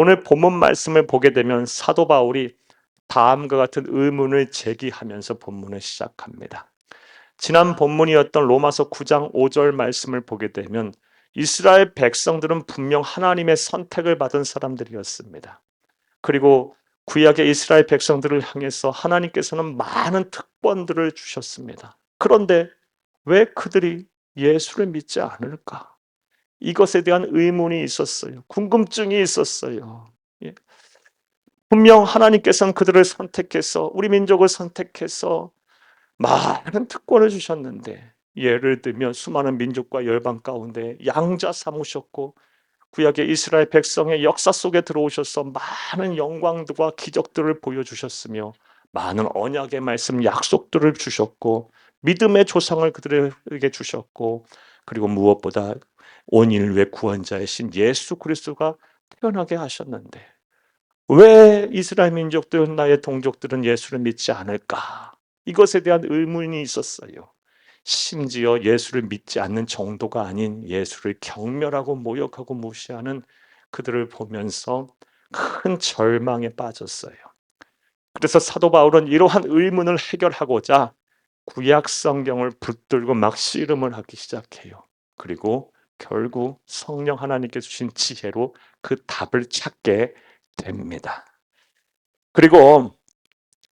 오늘 본문 말씀을 보게 되면 사도 바울이 다음과 같은 의문을 제기하면서 본문을 시작합니다. 지난 본문이었던 로마서 9장 5절 말씀을 보게 되면 이스라엘 백성들은 분명 하나님의 선택을 받은 사람들이었습니다. 그리고 구약의 이스라엘 백성들을 향해서 하나님께서는 많은 특권들을 주셨습니다. 그런데 왜 그들이 예수를 믿지 않을까? 이것에 대한 의문이 있었어요. 궁금증이 있었어요. 예. 분명 하나님께서는 그들을 선택해서 우리 민족을 선택해서 많은 특권을 주셨는데, 예를 들면 수많은 민족과 열방 가운데 양자 삼으셨고 구약의 이스라엘 백성의 역사 속에 들어오셔서 많은 영광들과 기적들을 보여주셨으며 많은 언약의 말씀 약속들을 주셨고 믿음의 조상을 그들에게 주셨고, 그리고 무엇보다 온 인류의 구원자이신 예수 그리스도가 태어나게 하셨는데 왜 이스라엘 민족들, 나의 동족들은 예수를 믿지 않을까? 이것에 대한 의문이 있었어요. 심지어 예수를 믿지 않는 정도가 아닌 예수를 경멸하고 모욕하고 무시하는 그들을 보면서 큰 절망에 빠졌어요. 그래서 사도 바울은 이러한 의문을 해결하고자 구약 성경을 붙들고 막 씨름을 하기 시작해요. 그리고 결국 성령 하나님께서 주신 지혜로 그 답을 찾게 됩니다. 그리고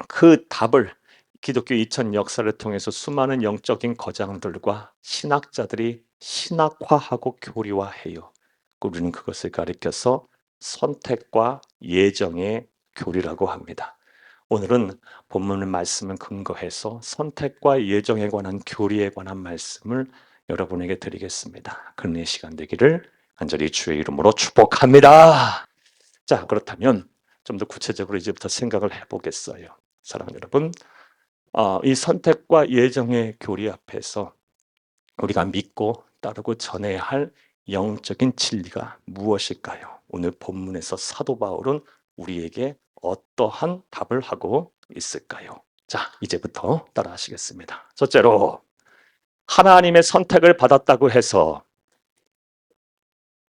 그 답을 기독교 2000 역사를 통해서 수많은 영적인 거장들과 신학자들이 신학화하고 교리화해요. 우리는 그것을 가리켜서 선택과 예정의 교리라고 합니다. 오늘은 본문의 말씀을 근거해서 선택과 예정에 관한 교리에 관한 말씀을 여러분에게 드리겠습니다. 그런 시간 되기를 간절히 주의 이름으로 축복합니다. 자, 그렇다면 좀 더 구체적으로 이제부터 생각을 해보겠어요. 사랑하는 여러분, 이 선택과 예정의 교리 앞에서 우리가 믿고 따르고 전해야 할 영적인 진리가 무엇일까요? 오늘 본문에서 사도 바울은 우리에게 어떠한 답을 하고 있을까요? 자, 이제부터 따라 하시겠습니다. 첫째로, 하나님의 선택을 받았다고 해서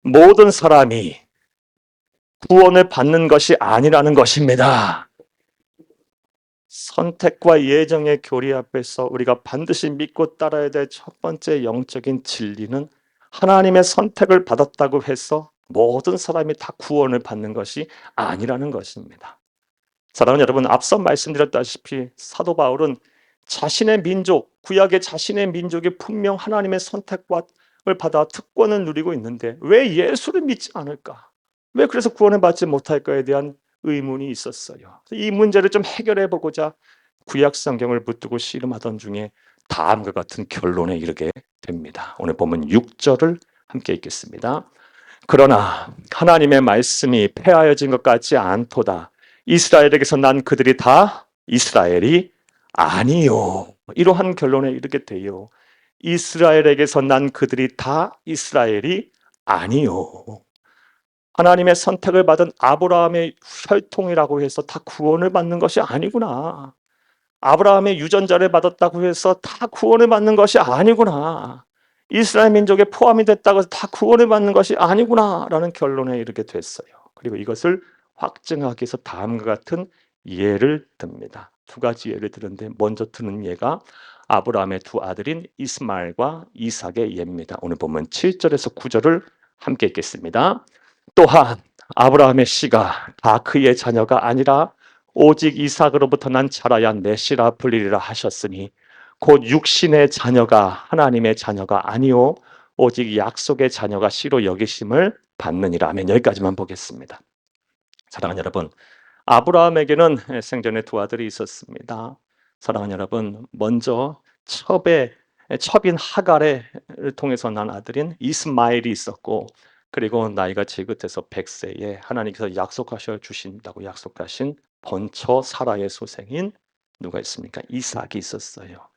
모든 사람이 구원을 받는 것이 아니라는 것입니다. 선택과 예정의 교리 앞에서 우리가 반드시 믿고 따라야 될 첫 번째 영적인 진리는 하나님의 선택을 받았다고 해서 모든 사람이 다 구원을 받는 것이 아니라는 것입니다. 사랑하는 여러분, 앞서 말씀드렸다시피 사도 바울은 자신의 민족, 구약의 자신의 민족이 분명 하나님의 선택을 받아 특권을 누리고 있는데 왜 예수를 믿지 않을까? 왜 그래서 구원을 받지 못할까에 대한 의문이 있었어요. 이 문제를 좀 해결해 보고자 구약 성경을 붙들고 씨름하던 중에 다음과 같은 결론에 이르게 됩니다. 오늘 보면 6절을 함께 읽겠습니다. 그러나 하나님의 말씀이 폐하여진 것 같지 않도다. 이스라엘에게서 난 그들이 다 이스라엘이 아니요. 이러한 결론에 이르게 돼요. 이스라엘에게서 난 그들이 다 이스라엘이 아니요. 하나님의 선택을 받은 아브라함의 혈통이라고 해서 다 구원을 받는 것이 아니구나. 아브라함의 유전자를 받았다고 해서 다 구원을 받는 것이 아니구나. 이스라엘 민족에 포함이 됐다고 해서 다 구원을 받는 것이 아니구나라는 결론에 이르게 됐어요. 그리고 이것을 확증하기 위해서 다음과 같은 예를 듭니다. 두 가지 예를 드는데 먼저 드는 예가 아브라함의 두 아들인 이스마엘과 이삭의 예입니다. 오늘 보면 7절에서 9절을 함께 읽겠습니다. 또한 아브라함의 씨가 다 그의 자녀가 아니라 오직 이삭으로부터 난 자라야 내 씨라 불리리라 하셨으니 곧 육신의 자녀가 하나님의 자녀가 아니요 오직 약속의 자녀가 씨로 여기심을 받느니라. 아멘. 여기까지만 보겠습니다. 사랑하는 여러분, 아브라함에게는 생전에 두 아들이 있었습니다. 사랑하는 여러분, 먼저 첩인 하갈을 통해서 난 아들인 이스마엘이 있었고, 그리고 나이가 지긋해서 100세에 하나님께서 약속하셔 주신다고 약속하신 번처 사라의 소생인 누가 있습니까? 이삭이 있었어요.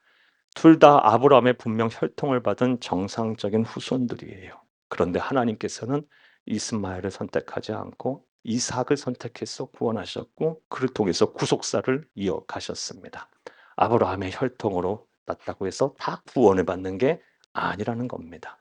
둘 다 아브라함의 분명 혈통을 받은 정상적인 후손들이에요. 그런데 하나님께서는 이스마엘을 선택하지 않고 이삭을 선택해서 구원하셨고 그를 통해서 구속사를 이어가셨습니다. 아브라함의 혈통으로 났다고 해서 다 구원을 받는 게 아니라는 겁니다.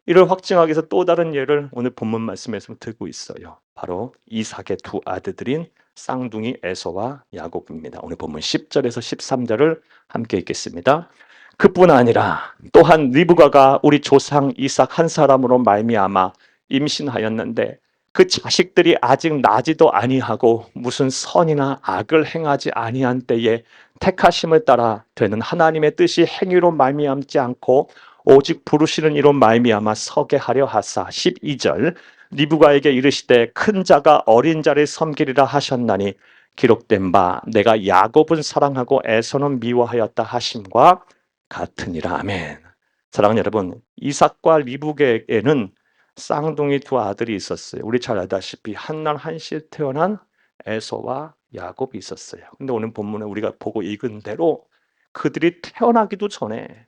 이를 확증하기 위해서 또 다른 예를 오늘 본문 말씀에서 들고 있어요. 바로 이삭의 두 아들들인 쌍둥이 에서와 야곱입니다. 오늘 본문 10절에서 13절을 함께 읽겠습니다. 그뿐 아니라 또한 리브가가 우리 조상 이삭 한 사람으로 말미암아 임신하였는데 그 자식들이 아직 나지도 아니하고 무슨 선이나 악을 행하지 아니한 때에 택하심을 따라 되는 하나님의 뜻이 행위로 말미암지 않고 오직 부르시는 이로 말미암아 서게 하려 하사 12절 리브가에게 이르시되 큰 자가 어린 자를 섬기리라 하셨나니 기록된 바 내가 야곱은 사랑하고 에서는 미워하였다 하심과 같으니라. 아멘. 사랑하는 여러분, 이삭과 리브가에는 쌍둥이 두 아들이 있었어요. 우리 잘 알다시피 한날 한시에 태어난 에서와 야곱이 있었어요. 근데 오늘 본문에 우리가 보고 읽은 대로 그들이 태어나기도 전에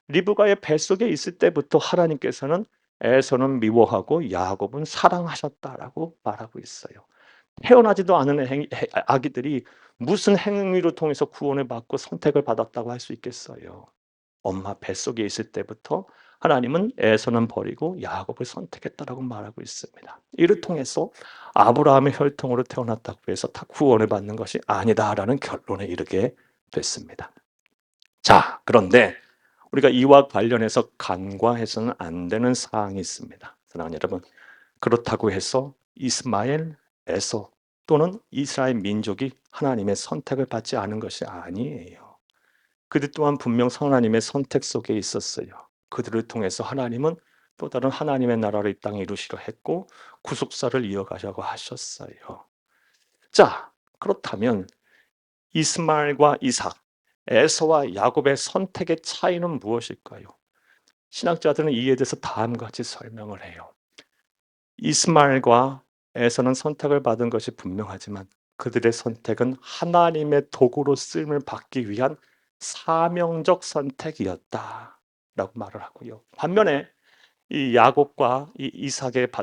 리브가의 뱃속에 있을 때부터 하나님께서는 에서는 미워하고 야곱은 사랑하셨다라고 말하고 있어요. 태어나지도 않은 아기들이 무슨 행위로 통해서 구원을 받고 선택을 받았다고 할 수 있겠어요. 엄마 뱃속에 있을 때부터 하나님은 에서는 버리고 야곱을 선택했다라고 말하고 있습니다. 이를 통해서 아브라함의 혈통으로 태어났다고 해서 다 구원을 받는 것이 아니다라는 결론에 이르게 됐습니다. 자, 그런데 우리가 이와 관련해서 간과해서는 안 되는 사항이 있습니다. 사랑하는 여러분, 그렇다고 해서 이스마엘, 에서 또는 이스라엘 민족이 하나님의 선택을 받지 않은 것이 아니에요. 그들 또한 분명 하나님의 선택 속에 있었어요. 그들을 통해서 하나님은 또 다른 하나님의 나라를 이 땅에 이루시려 했고 구속사를 이어가자고 하셨어요. 자, 그렇다면 이스마엘과 이삭, 에서와 야곱의 선택의 차이는 무엇일까요? 신학자들은 이에 대해서 다음과 같이 설명을 해요. 이스마엘과 에서는 선택을 받은 것이 분명하지만 그들의 선택은 하나님의 도구로 쓰임을 받기 위한 사명적 선택이었다라고 말을 하고요. 반면에 이 야곱과 이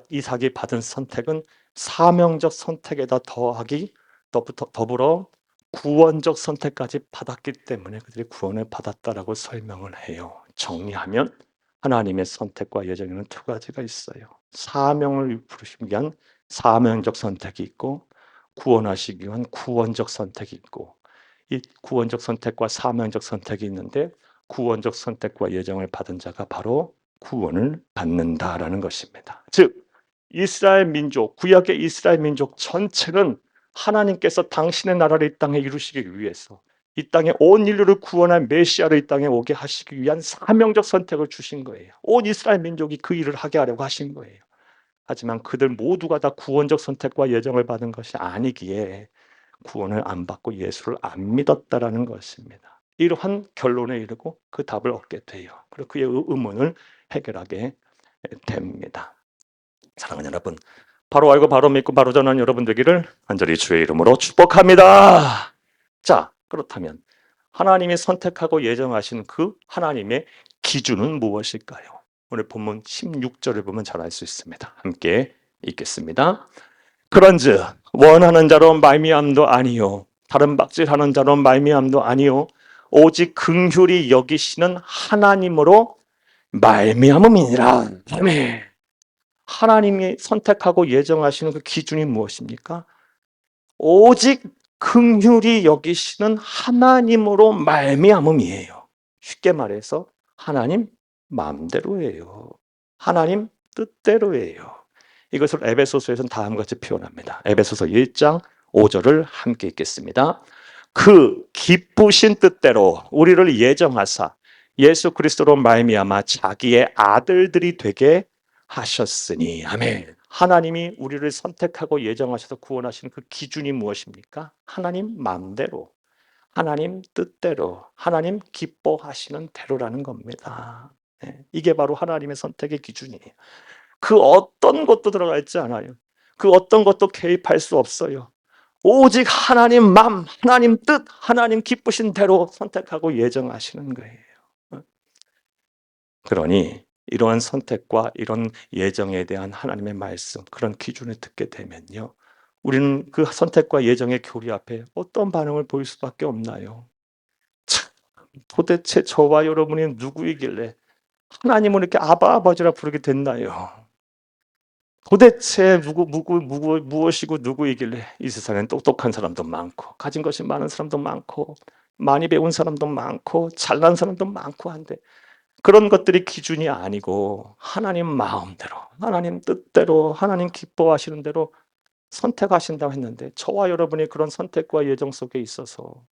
이삭이 받은 선택은 사명적 선택에다 더불어 구원적 선택까지 받았기 때문에 그들이 구원을 받았다라고 설명을 해요. 정리하면 하나님의 선택과 예정에는 두 가지가 있어요. 사명을 부르시기 위한 사명적 선택이 있고 구원하시기 위한 구원적 선택이 있고 이 구원적 선택과 사명적 선택이 있는데 구원적 선택과 예정을 받은 자가 바로 구원을 받는다라는 것입니다. 즉 이스라엘 민족, 구약의 이스라엘 민족 전체는 하나님께서 당신의 나라를 이 땅에 이루시기 위해서 이 땅에 온 인류를 구원할 메시아를 이 땅에 오게 하시기 위한 사명적 선택을 주신 거예요. 온 이스라엘 민족이 그 일을 하게 하려고 하신 거예요. 하지만 그들 모두가 다 구원적 선택과 예정을 받은 것이 아니기에 구원을 안 받고 예수를 안 믿었다라는 것입니다. 이러한 결론에 이르고 그 답을 얻게 돼요. 그리고 그의 의문을 해결하게 됩니다. 사랑하는 여러분, 바로 알고 바로 믿고 바로 전하는 여러분 되기를 간절히 주의 이름으로 축복합니다. 자, 그렇다면 하나님이 선택하고 예정하신 그 하나님의 기준은 무엇일까요? 오늘 본문 16절을 보면 잘 알 수 있습니다. 함께 읽겠습니다. 그런즉 원하는 자로 말미암도 아니요 다른 박질하는 자로 말미암도 아니요 오직 긍휼히 여기시는 하나님으로 말미암음이니라. 아멘. 하나님이 선택하고 예정하시는 그 기준이 무엇입니까? 오직 긍휼히 여기시는 하나님으로 말미암음이에요. 쉽게 말해서 하나님 마음대로예요. 하나님 뜻대로예요. 이것을 에베소서에서는 다음과 같이 표현합니다. 에베소서 1장 5절을 함께 읽겠습니다. 그 기쁘신 뜻대로 우리를 예정하사 예수 그리스도로 말미암아 자기의 아들들이 되게 하셨으니. 아멘. 하나님이 우리를 선택하고 예정하셔서 구원하시는 그 기준이 무엇입니까? 하나님 마음대로, 하나님 뜻대로, 하나님 기뻐하시는 대로라는 겁니다. 이게 바로 하나님의 선택의 기준이에요. 그 어떤 것도 들어가 있지 않아요. 그 어떤 것도 개입할 수 없어요. 오직 하나님 마음, 하나님 뜻, 하나님 기쁘신 대로 선택하고 예정하시는 거예요. 그러니 이러한 선택과 이런 예정에 대한 하나님의 말씀, 그런 기준을 듣게 되면요, 우리는 그 선택과 예정의 교리 앞에 어떤 반응을 보일 수밖에 없나요? 참, 도대체 저와 여러분이 누구이길래 하나님을 이렇게 아바 아버지라 부르게 됐나요? 도대체 무엇이고 누구이길래 이 세상엔 똑똑한 사람도 많고 가진 것이 많은 사람도 많고 많이 배운 사람도 많고 잘난 사람도 많고 한데 그런 것들이 기준이 아니고 하나님 마음대로 하나님 뜻대로 하나님 기뻐하시는 대로 선택하신다고 했는데 저와 여러분이 그런 선택과 예정 속에 있어서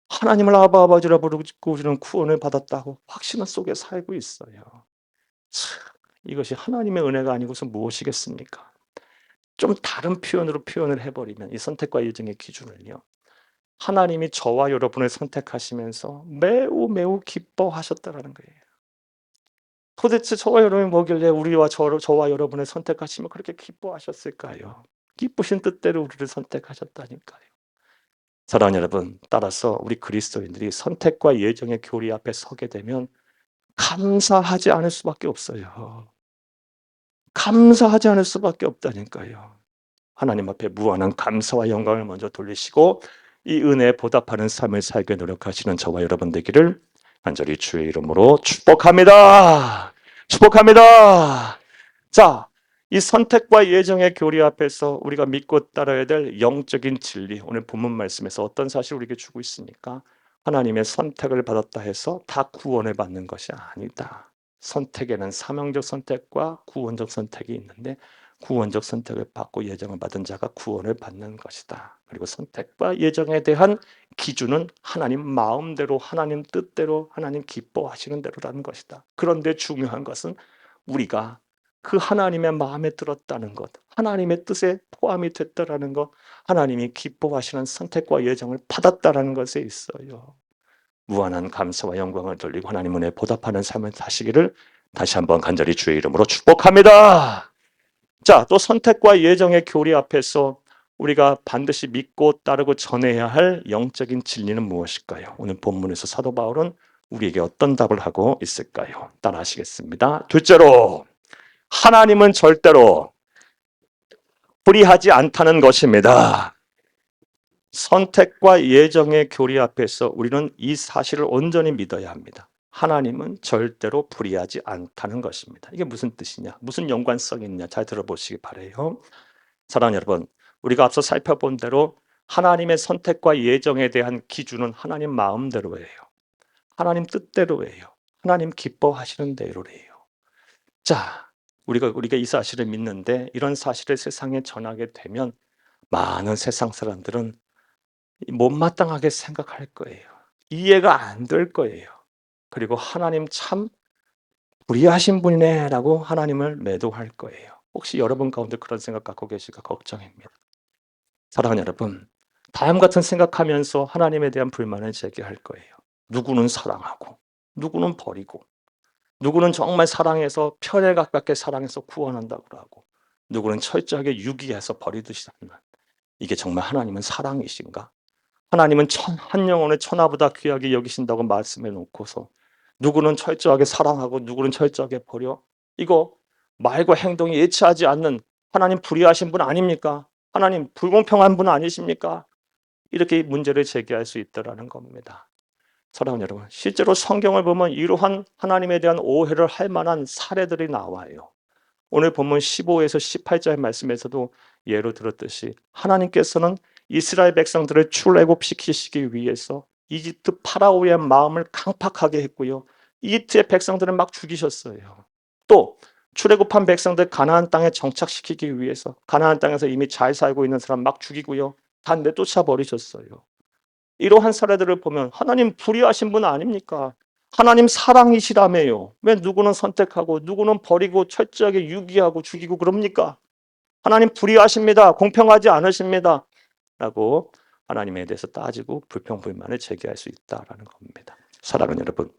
하나님을 아바 아버지라 부르고 저는 구원을 받았다고 확신 속에 살고 있어요. 참, 이것이 하나님의 은혜가 아니고서 무엇이겠습니까? 좀 다른 표현으로 표현을 해버리면 이 선택과 예정의 기준을요. 하나님이 저와 여러분을 선택하시면서 매우 매우 기뻐하셨다라는 거예요. 도대체 저와 여러분이 뭐길래 저와 여러분을 선택하시면 그렇게 기뻐하셨을까요? 기쁘신 뜻대로 우리를 선택하셨다니까요. 사랑하는 여러분, 따라서 우리 그리스도인들이 선택과 예정의 교리 앞에 서게 되면 감사하지 않을 수밖에 없어요. 감사하지 않을 수밖에 없다니까요. 하나님 앞에 무한한 감사와 영광을 먼저 돌리시고 이 은혜에 보답하는 삶을 살게 노력하시는 저와 여러분 되기를 간절히 주의 이름으로 축복합니다. 축복합니다. 자, 이 선택과 예정의 교리 앞에서 우리가 믿고 따라야 될 영적인 진리, 오늘 본문 말씀에서 어떤 사실을 우리에게 주고 있습니까? 하나님의 선택을 받았다 해서 다 구원을 받는 것이 아니다. 선택에는 사명적 선택과 구원적 선택이 있는데 구원적 선택을 받고 예정을 받은 자가 구원을 받는 것이다. 그리고 선택과 예정에 대한 기준은 하나님 마음대로, 하나님 뜻대로, 하나님 기뻐하시는 대로라는 것이다. 그런데 중요한 것은 우리가 그 하나님의 마음에 들었다는 것, 하나님의 뜻에 포함이 됐다라는 것, 하나님이 기뻐하시는 선택과 예정을 받았다라는 것에 있어요. 무한한 감사와 영광을 돌리고 하나님 은혜에 보답하는 삶을 사시기를 다시 한번 간절히 주의 이름으로 축복합니다. 자, 또 선택과 예정의 교리 앞에서 우리가 반드시 믿고 따르고 전해야 할 영적인 진리는 무엇일까요? 오늘 본문에서 사도 바울은 우리에게 어떤 답을 하고 있을까요? 따라하시겠습니다. 둘째로 하나님은 절대로 불의하지 않다는 것입니다. 선택과 예정의 교리 앞에서 우리는 이 사실을 온전히 믿어야 합니다. 하나님은 절대로 불의하지 않다는 것입니다. 이게 무슨 뜻이냐? 무슨 연관성이 있냐? 잘 들어보시기 바라요. 사랑하는 여러분, 우리가 앞서 살펴본 대로 하나님의 선택과 예정에 대한 기준은 하나님 마음대로예요. 하나님 뜻대로예요. 하나님 기뻐하시는 대로래요. 자, 우리가 이 사실을 믿는데 이런 사실을 세상에 전하게 되면 많은 세상 사람들은 못마땅하게 생각할 거예요. 이해가 안 될 거예요. 그리고 하나님 참 불의하신 분이네라고 하나님을 매도할 거예요. 혹시 여러분 가운데 그런 생각 갖고 계실까 걱정입니다. 사랑하는 여러분, 다음 같은 생각하면서 하나님에 대한 불만을 제기할 거예요. 누구는 사랑하고, 누구는 버리고, 누구는 정말 사랑해서 편에 가깝게 사랑해서 구원한다고 하고, 누구는 철저하게 유기해서 버리듯이 하는. 이게 정말 하나님은 사랑이신가? 하나님은 한 영혼을 천하보다 귀하게 여기신다고 말씀해 놓고서 누구는 철저하게 사랑하고 누구는 철저하게 버려? 이거 말과 행동이 일치하지 않는 하나님 불의하신 분 아닙니까? 하나님 불공평한 분 아니십니까? 이렇게 문제를 제기할 수 있다라는 겁니다. 사랑하는 여러분, 실제로 성경을 보면 이러한 하나님에 대한 오해를 할 만한 사례들이 나와요. 오늘 본문 15에서 18절 말씀에서도 예로 들었듯이 하나님께서는 이스라엘 백성들을 출애굽시키시기 위해서 이집트 파라오의 마음을 강팍하게 했고요. 이집트의 백성들을 막 죽이셨어요. 또 출애굽한 백성들 가나안 땅에 정착시키기 위해서 가나안 땅에서 이미 잘 살고 있는 사람 막 죽이고요. 다 내쫓아 버리셨어요. 이러한 사례들을 보면 하나님 불의하신 분 아닙니까? 하나님 사랑이시라며요. 왜 누구는 선택하고 누구는 버리고 철저하게 유기하고 죽이고 그럽니까? 하나님 불의하십니다. 공평하지 않으십니다. 라고 하나님에 대해서 따지고 불평불만을 제기할 수 있다라는 겁니다. 사랑하는 여러분,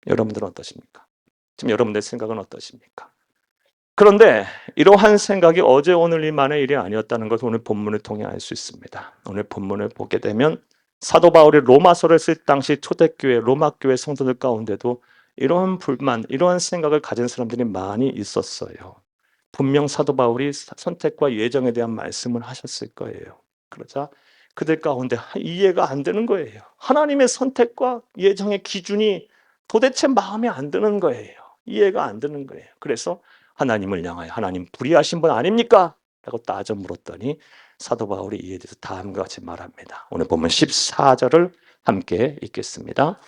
여러분들은 어떠십니까? 지금 여러분들의 생각은 어떠십니까? 그런데 이러한 생각이 어제 오늘만의 일이 아니었다는 것을 오늘 본문을 통해 알 수 있습니다. 오늘 본문을 보게 되면 사도 바울이 로마서를 쓸 당시 초대교회 로마교회 성도들 가운데도 이러한 불만, 이러한 생각을 가진 사람들이 많이 있었어요. 분명 사도 바울이 선택과 예정에 대한 말씀을 하셨을 거예요. 그러자 그들 가운데 이해가 안 되는 거예요. 하나님의 선택과 예정의 기준이 도대체 마음에 안 드는 거예요. 이해가 안 되는 거예요. 그래서 하나님을 향하여 하나님 불의하신 분 아닙니까? 라고 따져 물었더니 사도 바울이 이에 대해서 다음과 같이 말합니다. 오늘 보면 14절을 함께 읽겠습니다.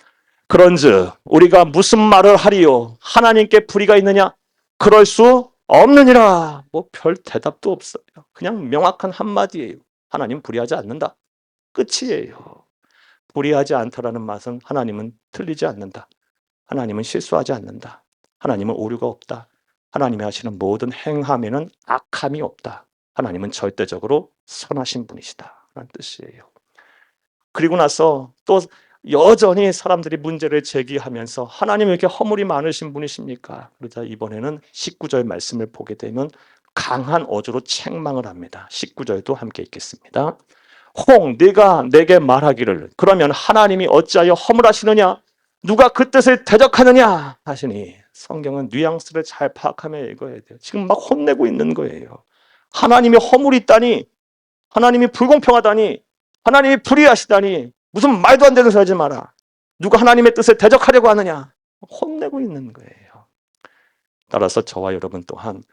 그런즉 우리가 무슨 말을 하리요? 하나님께 불의가 있느냐? 그럴 수 없느니라. 뭐 별 대답도 없어요. 그냥 명확한 한마디예요. 하나님 불의하지 않는다. 끝이에요. 불의하지 않다라는 말은 하나님은 틀리지 않는다. 하나님은 실수하지 않는다. 하나님은 오류가 없다. 하나님이 하시는 모든 행함에는 악함이 없다. 하나님은 절대적으로 선하신 분이시다. 라는 뜻이에요. 그리고 나서 또 여전히 사람들이 문제를 제기하면서 하나님 왜 이렇게 허물이 많으신 분이십니까? 그러자 이번에는 19절 말씀을 보게 되면 강한 어조로 책망을 합니다. 19절도 함께 읽겠습니다. 혹 네가 내게 말하기를 그러면 하나님이 어찌하여 허물하시느냐? 누가 그 뜻을 대적하느냐? 하시니 성경은 뉘앙스를 잘 파악하며 읽어야 돼요. 지금 막 혼내고 있는 거예요. 하나님이 허물이 있다니, 하나님이 불공평하다니, 하나님이 불의하시다니 무슨 말도 안 되는 소리 하지 마라. 누가 하나님의 뜻을 대적하려고 하느냐? 혼내고 있는 거예요. 따라서 저와 여러분 또한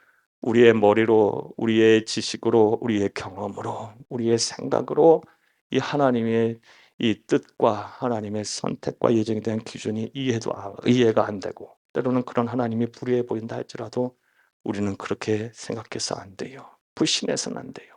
우리의 머리로, 우리의 지식으로, 우리의 경험으로, 우리의 생각으로 이 하나님의 이 뜻과 하나님의 선택과 예정에 대한 기준이 이해가 안 되고 때로는 그런 하나님이 불의해 보인다 할지라도 우리는 그렇게 생각해서 안 돼요. 불신해서는 안 돼요.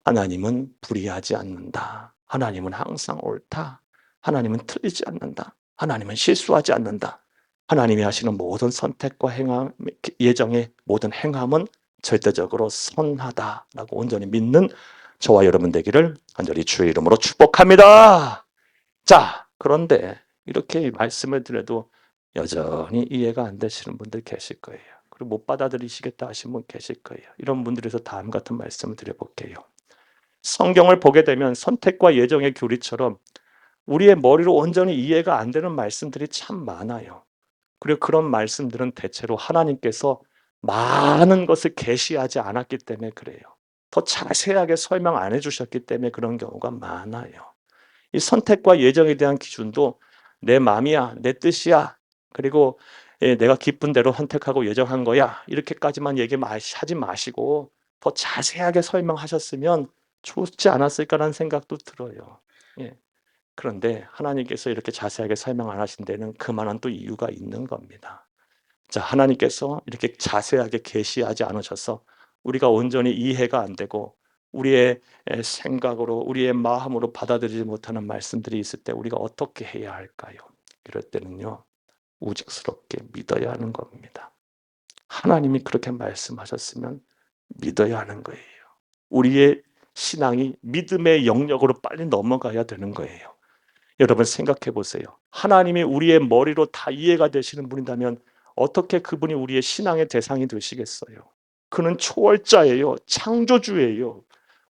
하나님은 불의하지 않는다. 하나님은 항상 옳다. 하나님은 틀리지 않는다. 하나님은 실수하지 않는다. 하나님이 하시는 모든 선택과 행함, 예정의 모든 행함은 절대적으로 선하다라고 온전히 믿는 저와 여러분 되기를 간절히 주의 이름으로 축복합니다. 자, 그런데 이렇게 말씀을 드려도 여전히 이해가 안 되시는 분들 계실 거예요. 그리고 못 받아들이시겠다 하신 분 계실 거예요. 이런 분들에서 다음 같은 말씀을 드려볼게요. 성경을 보게 되면 선택과 예정의 교리처럼 우리의 머리로 온전히 이해가 안 되는 말씀들이 참 많아요. 그리고 그런 말씀들은 대체로 하나님께서 많은 것을 계시하지 않았기 때문에 그래요. 더 자세하게 설명 안 해주셨기 때문에 그런 경우가 많아요. 이 선택과 예정에 대한 기준도 내 마음이야, 내 뜻이야, 그리고 내가 기쁜 대로 선택하고 예정한 거야 이렇게까지만 하지 마시고 더 자세하게 설명하셨으면 좋지 않았을까라는 생각도 들어요. 예. 그런데 하나님께서 이렇게 자세하게 설명 안 하신 데는 그만한 또 이유가 있는 겁니다. 자, 하나님께서 이렇게 자세하게 계시하지 않으셔서 우리가 온전히 이해가 안 되고 우리의 생각으로 우리의 마음으로 받아들이지 못하는 말씀들이 있을 때 우리가 어떻게 해야 할까요? 이럴 때는요. 우직스럽게 믿어야 하는 겁니다. 하나님이 그렇게 말씀하셨으면 믿어야 하는 거예요. 우리의 신앙이 믿음의 영역으로 빨리 넘어가야 되는 거예요. 여러분 생각해 보세요. 하나님이 우리의 머리로 다 이해가 되시는 분이라면 어떻게 그분이 우리의 신앙의 대상이 되시겠어요? 그는 초월자예요. 창조주예요.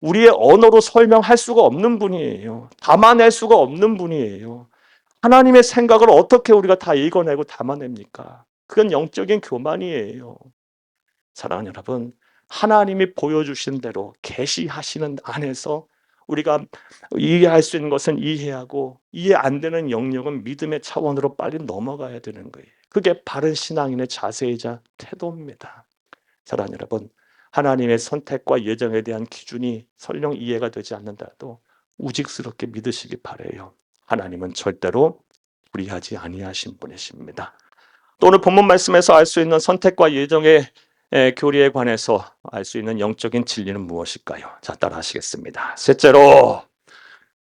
우리의 언어로 설명할 수가 없는 분이에요. 담아낼 수가 없는 분이에요. 하나님의 생각을 어떻게 우리가 다 읽어내고 담아냅니까? 그건 영적인 교만이에요. 사랑하는 여러분, 하나님이 보여주신 대로 계시하시는 안에서 우리가 이해할 수 있는 것은 이해하고 이해 안 되는 영역은 믿음의 차원으로 빨리 넘어가야 되는 거예요. 그게 바른 신앙인의 자세이자 태도입니다. 사랑하는 여러분, 하나님의 선택과 예정에 대한 기준이 설령 이해가 되지 않는다도 우직스럽게 믿으시기 바라요. 하나님은 절대로 불의하지 아니하신 분이십니다. 또 오늘 본문 말씀에서 알 수 있는 선택과 예정의 교리에 관해서 알 수 있는 영적인 진리는 무엇일까요? 자, 따라 하시겠습니다. 셋째로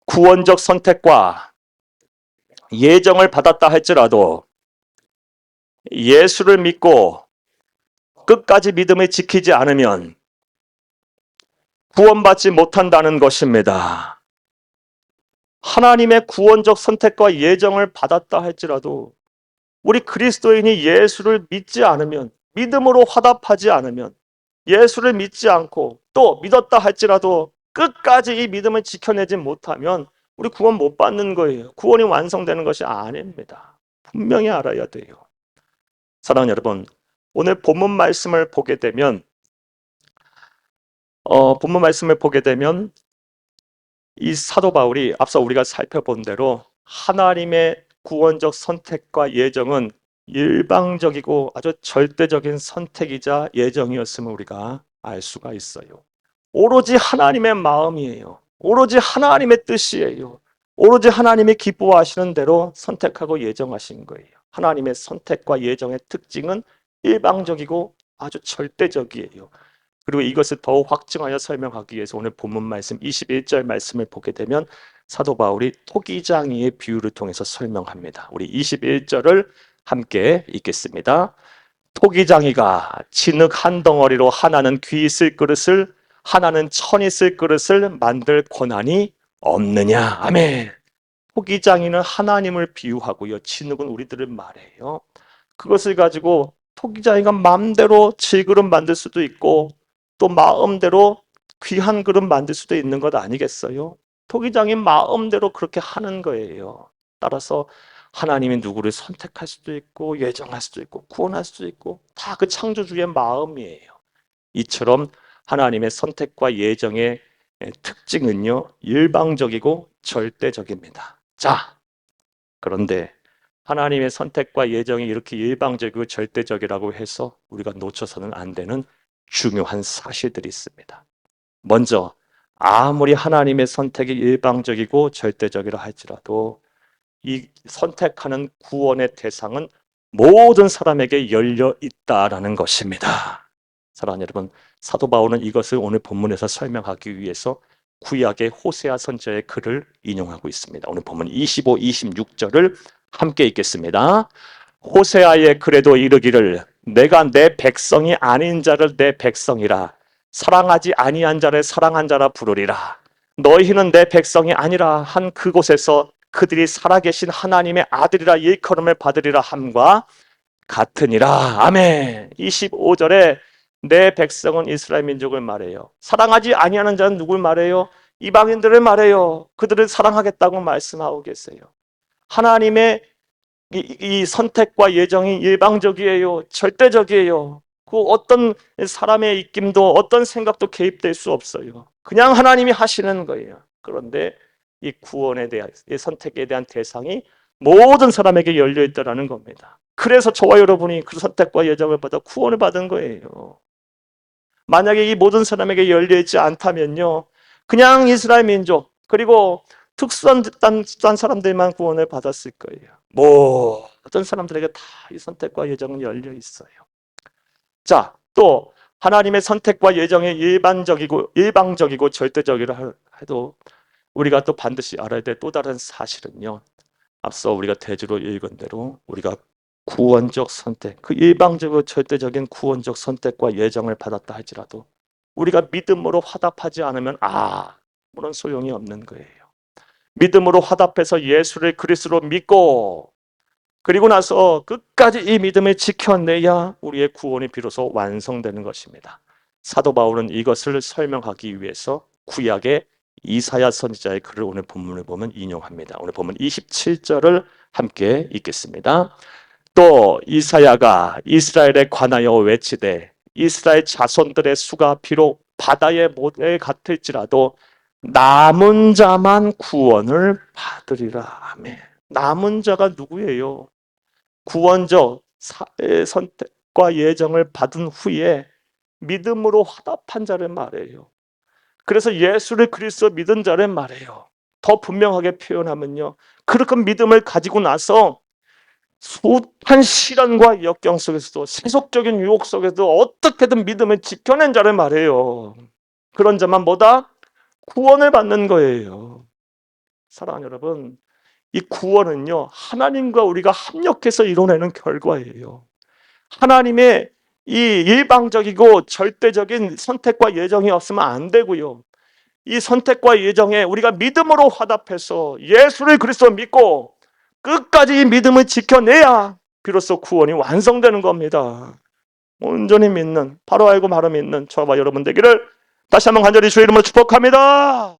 구원적 선택과 예정을 받았다 할지라도 예수를 믿고 끝까지 믿음을 지키지 않으면 구원받지 못한다는 것입니다. 하나님의 구원적 선택과 예정을 받았다 할지라도 우리 그리스도인이 예수를 믿지 않으면, 믿음으로 화답하지 않으면, 예수를 믿지 않고 또 믿었다 할지라도 끝까지 이 믿음을 지켜내지 못하면 우리 구원 못 받는 거예요. 구원이 완성되는 것이 아닙니다. 분명히 알아야 돼요. 사랑하는 여러분, 오늘 본문 말씀을 보게 되면 이 사도 바울이 앞서 우리가 살펴본 대로 하나님의 구원적 선택과 예정은 일방적이고 아주 절대적인 선택이자 예정이었음을 우리가 알 수가 있어요. 오로지 하나님의 마음이에요. 오로지 하나님의 뜻이에요. 오로지 하나님이 기뻐하시는 대로 선택하고 예정하신 거예요. 하나님의 선택과 예정의 특징은 일방적이고 아주 절대적이에요. 그리고 이것을 더욱 확증하여 설명하기 위해서 오늘 본문 말씀 21절 말씀을 보게 되면 사도 바울이 토기장이의 비유를 통해서 설명합니다. 우리 21절을 함께 읽겠습니다. 토기장이가 진흙 한 덩어리로 하나는 귀 있을 그릇을 하나는 천 있을 그릇을 만들 권한이 없느냐. 아멘. 토기장이는 하나님을 비유하고요. 진흙은 우리들을 말해요. 그것을 가지고 토기장이가 마음대로 질그릇 만들 수도 있고 또 마음대로 귀한 그릇 만들 수도 있는 것 아니겠어요? 토기장이 마음대로 그렇게 하는 거예요. 따라서 하나님이 누구를 선택할 수도 있고 예정할 수도 있고 구원할 수도 있고 다 그 창조주의 마음이에요. 이처럼 하나님의 선택과 예정의 특징은요, 일방적이고 절대적입니다. 자, 그런데 하나님의 선택과 예정이 이렇게 일방적이고 절대적이라고 해서 우리가 놓쳐서는 안 되는 중요한 사실들이 있습니다. 먼저 아무리 하나님의 선택이 일방적이고 절대적이라 할지라도 이 선택하는 구원의 대상은 모든 사람에게 열려 있다라는 것입니다. 사랑하는 여러분, 사도 바울은 이것을 오늘 본문에서 설명하기 위해서 구약의 호세아 선지자의 글을 인용하고 있습니다. 오늘 본문 25, 26절을 함께 읽겠습니다. 호세아의 글에도 이르기를 내가 내 백성이 아닌 자를 내 백성이라 사랑하지 아니한 자를 사랑한 자라 부르리라. 너희는 내 백성이 아니라 한 그곳에서 그들이 살아계신 하나님의 아들이라 일컬음을 받으리라 함과 같으니라. 아멘. 25절에 내 백성은 이스라엘 민족을 말해요. 사랑하지 아니하는 자는 누굴 말해요? 이방인들을 말해요. 그들을 사랑하겠다고 말씀하고 계세요. 하나님의 이 선택과 예정이 일방적이에요. 절대적이에요. 그 어떤 사람의 입김도 어떤 생각도 개입될 수 없어요. 그냥 하나님이 하시는 거예요. 그런데 이 구원에 대한 이 선택에 대한 대상이 모든 사람에게 열려 있다라는 겁니다. 그래서 저와 여러분이 그 선택과 예정을 받아 구원을 받은 거예요. 만약에 이 모든 사람에게 열려 있지 않다면요, 그냥 이스라엘 민족 그리고 특수한 사람들만 구원을 받았을 거예요. 모든 사람들에게 다 이 선택과 예정은 열려 있어요. 자, 또 하나님의 선택과 예정이 일방적이고 절대적이라 해도 우리가 또 반드시 알아야 될 또 다른 사실은요, 앞서 우리가 대주로 읽은 대로 우리가 구원적 선택, 그 일방적이고 절대적인 구원적 선택과 예정을 받았다 할지라도 우리가 믿음으로 화답하지 않으면 아무런 소용이 없는 거예요. 믿음으로 화답해서 예수를 그리스도로 믿고 그리고 나서 끝까지 이 믿음을 지켜내야 우리의 구원이 비로소 완성되는 것입니다. 사도 바울은 이것을 설명하기 위해서 구약의 이사야 선지자의 글을 오늘 본문을 보면 인용합니다. 오늘 본문 27절을 함께 읽겠습니다. 또 이사야가 이스라엘에 관하여 외치되 이스라엘 자손들의 수가 비록 바다의 모래 같을지라도 남은 자만 구원을 받으리라. 아멘. 남은 자가 누구예요? 구원적 선택과 예정을 받은 후에 믿음으로 화답한 자를 말해요. 그래서 예수를 그리스도 믿은 자를 말해요. 더 분명하게 표현하면요, 그렇게 믿음을 가지고 나서 숱한 시련과 역경 속에서도 세속적인 유혹 속에서도 어떻게든 믿음을 지켜낸 자를 말해요. 그런 자만 뭐다? 구원을 받는 거예요. 사랑하는 여러분, 이 구원은요, 하나님과 우리가 합력해서 이뤄내는 결과예요. 하나님의 이 일방적이고 절대적인 선택과 예정이 없으면 안 되고요, 이 선택과 예정에 우리가 믿음으로 화답해서 예수를 그리스도 믿고 끝까지 이 믿음을 지켜내야 비로소 구원이 완성되는 겁니다. 온전히 믿는, 바로 알고 바로 믿는 저와 여러분 되기를 다시 한번 간절히 주의 이름으로 축복합니다.